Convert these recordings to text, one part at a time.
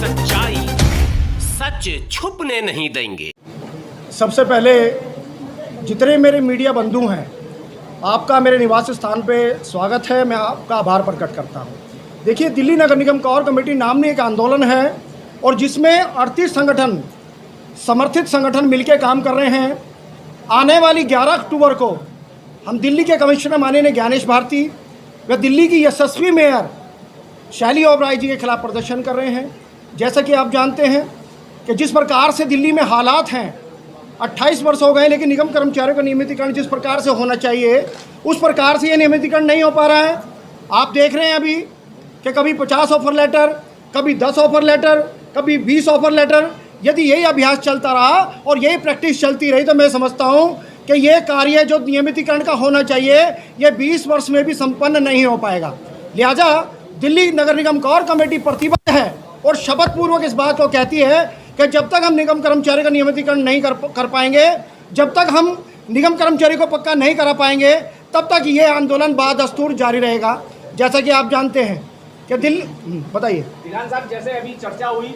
सच्चाई सच छुपने नहीं देंगे। सबसे पहले जितने मेरे मीडिया बंधु हैं, आपका मेरे निवास स्थान पे स्वागत है। मैं आपका आभार प्रकट करता हूँ। देखिए, दिल्ली नगर निगम कोर कमेटी नामनी एक आंदोलन है और जिसमें 38 संगठन, समर्थित संगठन मिलकर काम कर रहे हैं। आने वाली 11 अक्टूबर को हम दिल्ली के कमिश्नर माननीय ज्ञानेश भारती व दिल्ली की यशस्वी मेयर शैली ओबराय जी के खिलाफ प्रदर्शन कर रहे हैं। जैसा कि आप जानते हैं कि जिस प्रकार से दिल्ली में हालात हैं, 28 वर्ष हो गए लेकिन निगम कर्मचारियों का नियमितीकरण जिस प्रकार से होना चाहिए उस प्रकार से ये नियमितीकरण नहीं हो पा रहा है। आप देख रहे हैं अभी कि कभी 50 ऑफर लेटर, कभी 10 ऑफर लेटर, कभी 20 ऑफर लेटर। यदि यही अभ्यास चलता रहा और यही प्रैक्टिस चलती रही तो मैं समझता हूँ कि ये कार्य जो नियमितीकरण का होना चाहिए ये 20 वर्ष में भी संपन्न नहीं हो पाएगा। लिहाजा दिल्ली नगर निगम कोर कमेटी प्रतिबद्ध है और शपथ पूर्वक इस बात को कहती है कि जब तक हम निगम कर्मचारी का नियमितीकरण नहीं कर पाएंगे, जब तक हम निगम कर्मचारी को पक्का नहीं करा पाएंगे, तब तक ये आंदोलन बादस्तूर जारी रहेगा। जैसा कि आप जानते हैं कि बताइए विधान साहब, जैसे अभी चर्चा हुई,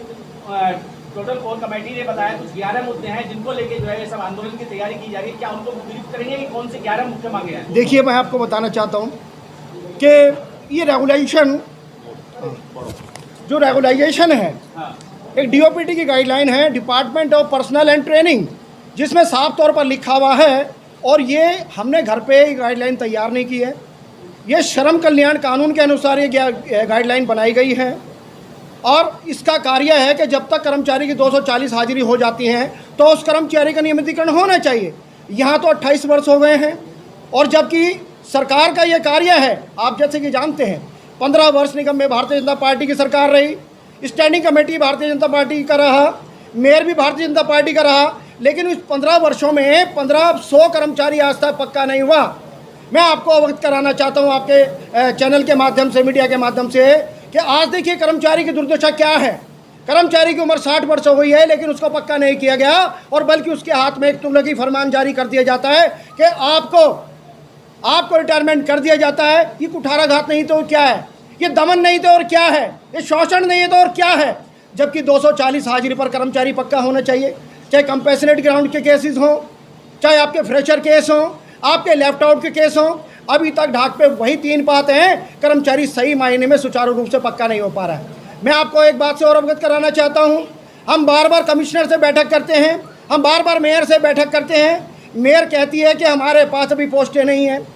टोटल कोर कमेटी ने बताया कुछ 11 मुद्दे हैं जिनको लेके जो है ये सब आंदोलन की तैयारी की जा रही है। क्या उनको ब्रीफ करेंगे कि कौन से 11 मुद्दे मांगे हैं? देखिए, मैं आपको बताना चाहता हूँ कि ये रेगुलेशन जो रेगुलाइजेशन है, एक डीओपीटी की गाइडलाइन है, department of personal and training, जिसमें साफ तौर पर लिखा हुआ है और ये हमने घर पे गाइडलाइन तैयार नहीं की है। ये श्रम कल्याण कानून के अनुसार ये गाइडलाइन बनाई गई है और इसका कार्य है कि जब तक कर्मचारी की 240 हाजिरी हो जाती है तो उस कर्मचारी का नियमितीकरण होना चाहिए। यहाँ तो 28 वर्ष हो गए हैं और जबकि सरकार का ये कार्य है, आप जैसे कि जानते हैं 15 वर्ष निगम में भारतीय जनता पार्टी की सरकार रही, standing committee Bharatiya Janata party का रहा, मेयर भी भारतीय जनता पार्टी का रहा, लेकिन उस 15 वर्षों में 1500 कर्मचारी आज तक पक्का नहीं हुआ। मैं आपको अवगत कराना चाहता हूं आपके चैनल के माध्यम से, मीडिया के माध्यम से, कि आज देखिए कर्मचारी की दुर्दशा क्या है। कर्मचारी की उम्र 60 वर्ष हो गई है लेकिन उसको पक्का नहीं किया गया और बल्कि उसके हाथ में एक तुगलकी फरमान जारी कर दिया जाता है कि आपको रिटायरमेंट कर दिया जाता है। ये कुठाराघात नहीं तो क्या है, ये दमन नहीं तो और क्या है, ये शोषण नहीं है तो और क्या है। जबकि 240 हाजिरी पर कर्मचारी पक्का होना चाहिए, चाहे कंपेशनेट ग्राउंड के केसेस हों, चाहे आपके फ्रेशर केस हों, आपके लेफ्ट आउट के केस हों। अभी तक ढाक पे वही 3 बात हैं, कर्मचारी सही मायने में सुचारू रूप से पक्का नहीं हो पा रहा है। मैं आपको एक बात से और अवगत कराना चाहता हूँ, हम बार बार कमिश्नर से बैठक करते हैं, हम बार बार मेयर से बैठक करते हैं। मेयर कहती है कि हमारे पास अभी पोस्टें नहीं हैं,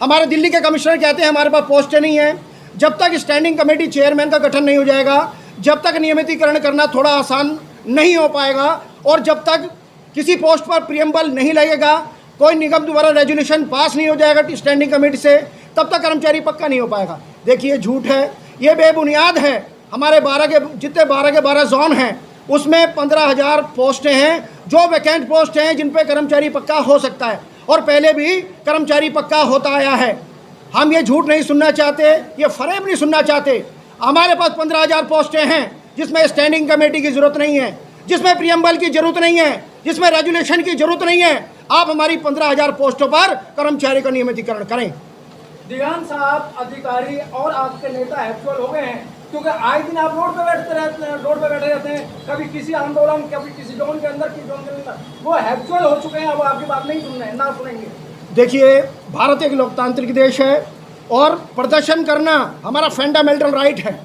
हमारे दिल्ली के कमिश्नर कहते हैं हमारे पास पोस्टें नहीं हैं। जब तक स्टैंडिंग कमेटी चेयरमैन का गठन नहीं हो जाएगा, जब तक नियमितीकरण करना थोड़ा आसान नहीं हो पाएगा और जब तक किसी पोस्ट पर प्रियम्बल नहीं लगेगा, कोई निगम द्वारा रेजोल्यूशन पास नहीं हो जाएगा स्टैंडिंग कमेटी से, तब तक कर्मचारी पक्का नहीं हो पाएगा। देखिए, झूठ है, ये बेबुनियाद है। हमारे 12 के 12 जोन हैं उसमें 15,000 पोस्टें हैं जो वैकेंट पोस्ट हैं जिन पे कर्मचारी पक्का हो सकता है और पहले भी कर्मचारी पक्का होता आया है। हम ये झूठ नहीं सुनना चाहते, ये फरेब नहीं सुनना चाहते। हमारे पास 15,000 पोस्टें हैं जिसमें स्टैंडिंग कमेटी की ज़रूरत नहीं है, जिसमें प्रियम्बल की ज़रूरत नहीं है, जिसमें रेजुलेशन की ज़रूरत नहीं है। आप हमारी 15,000 पोस्टों पर कर्मचारी का नियमितीकरण करें। दिगान साहब, अधिकारी और आपके नेता एक्चुअल हो गए हैं क्योंकि आए दिन आप रोड पे बैठे रहते हैं, कभी किसी आंदोलन, कभी किसी जोन के अंदर, किसी जोन के अंदर, वो एक्चुअल हो चुके हैं। अब आपकी बात नहीं सुन रहे हैं, ना सुनेंगे। देखिए, भारत एक लोकतांत्रिक देश है और प्रदर्शन करना हमारा फंडामेंटल राइट है।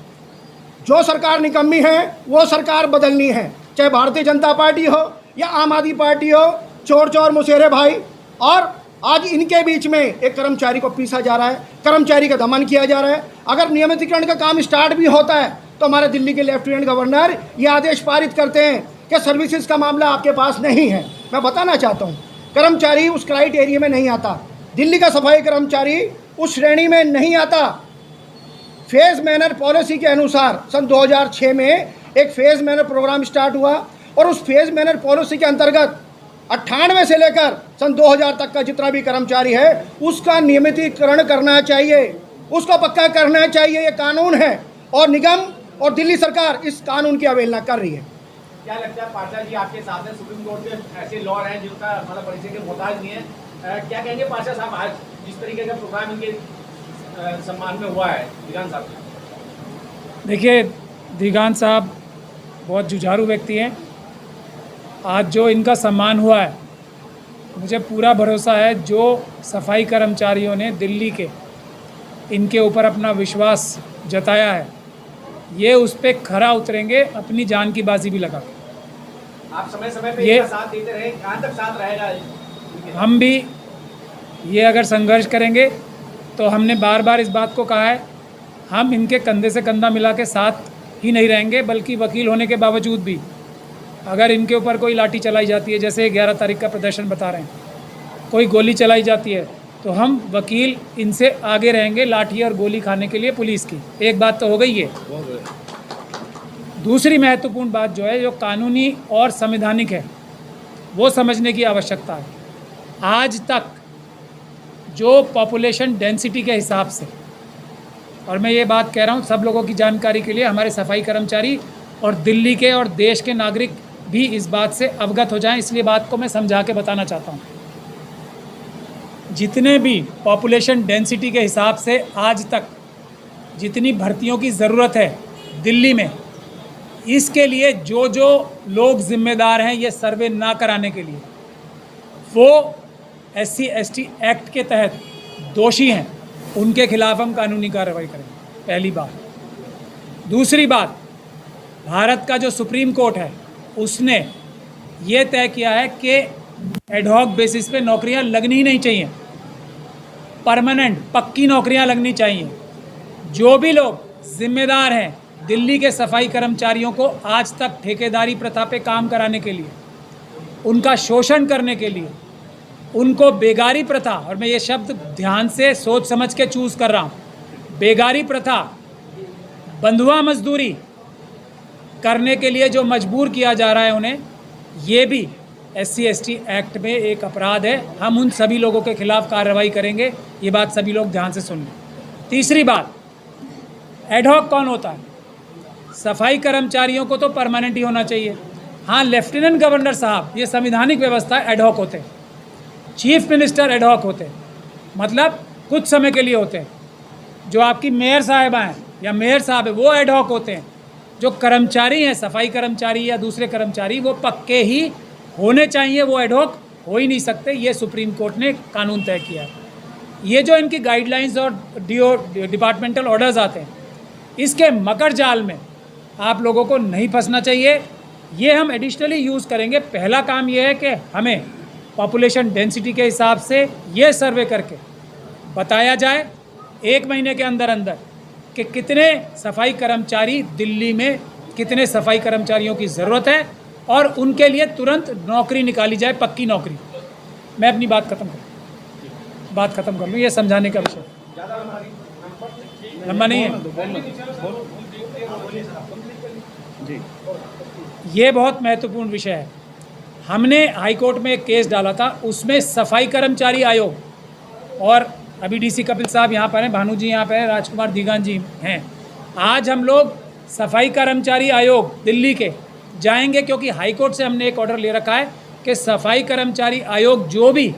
जो सरकार निकम्मी है वो सरकार बदलनी है, चाहे भारतीय जनता पार्टी हो या आम आदमी पार्टी हो, चोर चोर मुसेरे भाई। और आज इनके बीच में एक कर्मचारी को पीसा जा रहा है, कर्मचारी का दमन किया जा रहा है। अगर नियमितीकरण का काम स्टार्ट भी होता है तो हमारे दिल्ली के लेफ्टिनेंट गवर्नर ये आदेश पारित करते हैं कि सर्विसेज का मामला आपके पास नहीं है। मैं बताना चाहता हूँ, कर्मचारी उस क्राइटेरिया में नहीं आता, दिल्ली का सफाई कर्मचारी उस श्रेणी में नहीं आता। फेज मैनर पॉलिसी के अनुसार सन 2006 में एक फेज मैनर प्रोग्राम स्टार्ट हुआ और उस फेज मैनर पॉलिसी के अंतर्गत 98 से लेकर सन 2000 तक का जितना भी कर्मचारी है उसका नियमितीकरण करना चाहिए, उसको पक्का करना चाहिए। ये कानून है और निगम और दिल्ली सरकार इस कानून की अवहेलना कर रही है। क्या लगता है पाशा जी, आपके साथ हैं सुप्रीम कोर्ट के ऐसे लॉ हैं जिनका मतलब परिचय के मोहताज नहीं है, क्या कहेंगे पाशा साहब, आज जिस तरीके का प्रोग्राम इनके सम्मान में हुआ है दिगान साहब? देखिए, दिगान साहब बहुत जुझारू व्यक्ति हैं। आज जो इनका सम्मान हुआ है, मुझे पूरा भरोसा है जो सफाई कर्मचारियों ने दिल्ली के इनके ऊपर अपना विश्वास जताया है, ये उस पर खरा उतरेंगे अपनी जान की बाजी भी लगा के। आप समय समय पे ये इनका साथ देते रहे, कहाँ तक साथ रहेगा? हम भी ये अगर संघर्ष करेंगे तो हमने बार बार इस बात को कहा है, हम इनके कंधे से कंधा मिला के साथ ही नहीं रहेंगे, बल्कि वकील होने के बावजूद भी अगर इनके ऊपर कोई लाठी चलाई जाती है, जैसे 11 तारीख का प्रदर्शन बता रहे हैं, कोई गोली चलाई जाती है, तो हम वकील इनसे आगे रहेंगे लाठी और गोली खाने के लिए पुलिस की। एक बात तो हो गई है। दूसरी महत्वपूर्ण बात जो है, जो कानूनी और संवैधानिक है, वो समझने की आवश्यकता है। आज तक जो पॉपुलेशन डेंसिटी के हिसाब से, और मैं ये बात कह रहा हूँ सब लोगों की जानकारी के लिए, हमारे सफाई कर्मचारी और दिल्ली के और देश के नागरिक भी इस बात से अवगत हो जाएं, इसलिए बात को मैं समझा के बताना चाहता हूँ। जितने भी पॉपुलेशन डेंसिटी के हिसाब से आज तक जितनी भर्तियों की ज़रूरत है दिल्ली में, इसके लिए जो जो लोग जिम्मेदार हैं ये सर्वे ना कराने के लिए, वो SC/ST एक्ट के तहत दोषी हैं, उनके खिलाफ हम कानूनी कार्रवाई करेंगे। पहली बात। दूसरी बात, भारत का जो सुप्रीम कोर्ट है उसने ये तय किया है कि एडहॉक बेसिस पे नौकरियां लगनी ही नहीं चाहिए, परमानेंट पक्की नौकरियां लगनी चाहिए। जो भी लोग जिम्मेदार हैं दिल्ली के सफाई कर्मचारियों को आज तक ठेकेदारी प्रथा पे काम कराने के लिए, उनका शोषण करने के लिए, उनको बेगारी प्रथा, और मैं ये शब्द ध्यान से सोच समझ के चूज़ कर रहा हूँ, बेगारी प्रथा, बंधुआ मजदूरी करने के लिए जो मजबूर किया जा रहा है उन्हें, ये भी SC/ST एक्ट में एक अपराध है। हम उन सभी लोगों के खिलाफ कार्रवाई करेंगे, ये बात सभी लोग ध्यान से सुन लें। तीसरी बात, एडहॉक कौन होता है? सफाई कर्मचारियों को तो परमानेंट ही होना चाहिए। हाँ, लेफ्टिनेंट गवर्नर साहब, ये संवैधानिक व्यवस्था है, एडहॉक होते हैं। चीफ मिनिस्टर एडहॉक होते हैं, मतलब कुछ समय के लिए होते हैं। जो आपकी मेयर साहिबा हैं या मेयर साहब है, वो एडहॉक होते हैं। जो कर्मचारी हैं, सफाई कर्मचारी या दूसरे कर्मचारी, वो पक्के ही होने चाहिए, वो एडहॉक हो ही नहीं सकते। ये सुप्रीम कोर्ट ने कानून तय किया है। ये जो इनकी गाइडलाइंस और डिपार्टमेंटल ऑर्डर्स आते हैं, इसके मकर जाल में आप लोगों को नहीं फंसना चाहिए। ये हम एडिशनली यूज़ करेंगे। पहला काम ये है कि हमें पॉपुलेशन डेंसिटी के हिसाब से ये सर्वे करके बताया जाए 1 महीने के अंदर अंदर कि कितने सफाई कर्मचारी दिल्ली में, कितने सफाई कर्मचारियों की ज़रूरत है, और उनके लिए तुरंत नौकरी निकाली जाए, पक्की नौकरी। मैं अपनी बात ख़त्म कर लूँ, ये समझाने का विषय लंबा नहीं है। ये बहुत महत्वपूर्ण विषय है। हमने हाई कोर्ट में एक केस डाला था, उसमें सफाई कर्मचारी आयोग, और अभी DC कपिल साहब यहाँ पर हैं, भानु जी यहाँ पर हैं, राजकुमार दीगान जी हैं। आज हम लोग सफाई कर्मचारी आयोग दिल्ली के जाएंगे, क्योंकि हाई कोर्ट से हमने एक ऑर्डर ले रखा है कि सफाई कर्मचारी आयोग जो भी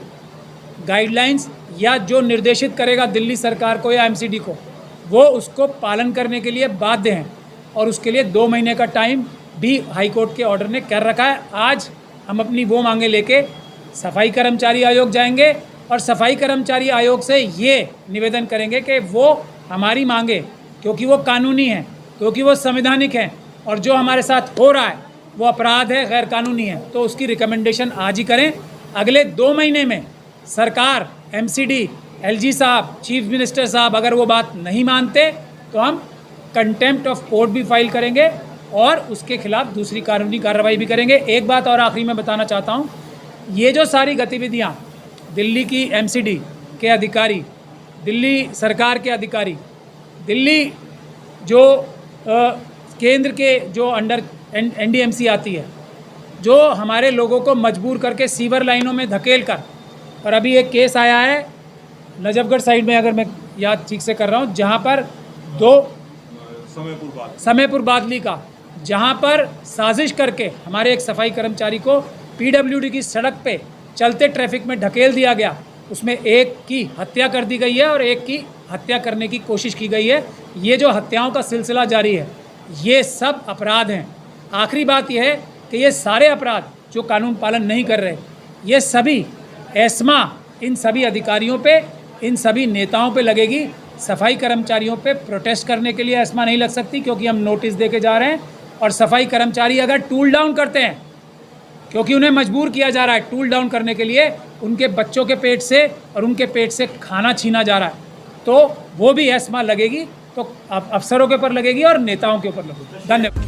गाइडलाइंस या जो निर्देशित करेगा दिल्ली सरकार को या MCD को, वो उसको पालन करने के लिए बाध्य हैं, और उसके लिए 2 महीने का टाइम भी हाई कोर्ट के ऑर्डर ने कर रखा है। आज हम अपनी वो मांगे लेके सफाई कर्मचारी आयोग जाएंगे, और सफाई कर्मचारी आयोग से ये निवेदन करेंगे कि वो हमारी मांगे, क्योंकि वो कानूनी हैं, क्योंकि वो संवैधानिक हैं, और जो हमारे साथ हो रहा है वो अपराध है, गैर कानूनी है, तो उसकी रिकमेंडेशन आज ही करें। अगले 2 महीने में सरकार, MCD, LG साहब, चीफ मिनिस्टर साहब अगर वो बात नहीं मानते तो हम कंटेम्प्ट ऑफ कोर्ट भी फाइल करेंगे और उसके खिलाफ दूसरी कानूनी कार्रवाई भी करेंगे। एक बात और आखिरी में बताना चाहता हूँ, ये जो सारी गतिविधियाँ दिल्ली की MCD के अधिकारी, दिल्ली सरकार के अधिकारी, दिल्ली जो केंद्र के जो अंडर NDMC आती है, जो हमारे लोगों को मजबूर करके सीवर लाइनों में धकेल कर, और अभी एक केस आया है नजफगढ़ साइड में, अगर मैं याद ठीक से कर रहा हूँ, जहाँ पर समयपुर बादली का, जहाँ पर साजिश करके हमारे एक सफाई कर्मचारी को PWD की सड़क पे चलते ट्रैफिक में ढकेल दिया गया। उसमें एक की हत्या कर दी गई है और एक की हत्या करने की कोशिश की गई है। ये जो हत्याओं का सिलसिला जारी है, ये सब अपराध हैं। आखिरी बात यह है कि ये सारे अपराध जो कानून पालन नहीं कर रहे, ये सभी एस्मा इन सभी अधिकारियों पे, इन सभी नेताओं पे लगेगी। सफाई कर्मचारियों पे प्रोटेस्ट करने के लिए एस्मा नहीं लग सकती, क्योंकि हम नोटिस दे के जा रहे हैं। और सफाई कर्मचारी अगर टूल डाउन करते हैं, क्योंकि उन्हें मजबूर किया जा रहा है टूल डाउन करने के लिए, उनके बच्चों के पेट से और उनके पेट से खाना छीना जा रहा है, तो वो भी एस्मा लगेगी। तो अफसरों के ऊपर लगेगी और नेताओं के ऊपर लगेगी। धन्यवाद।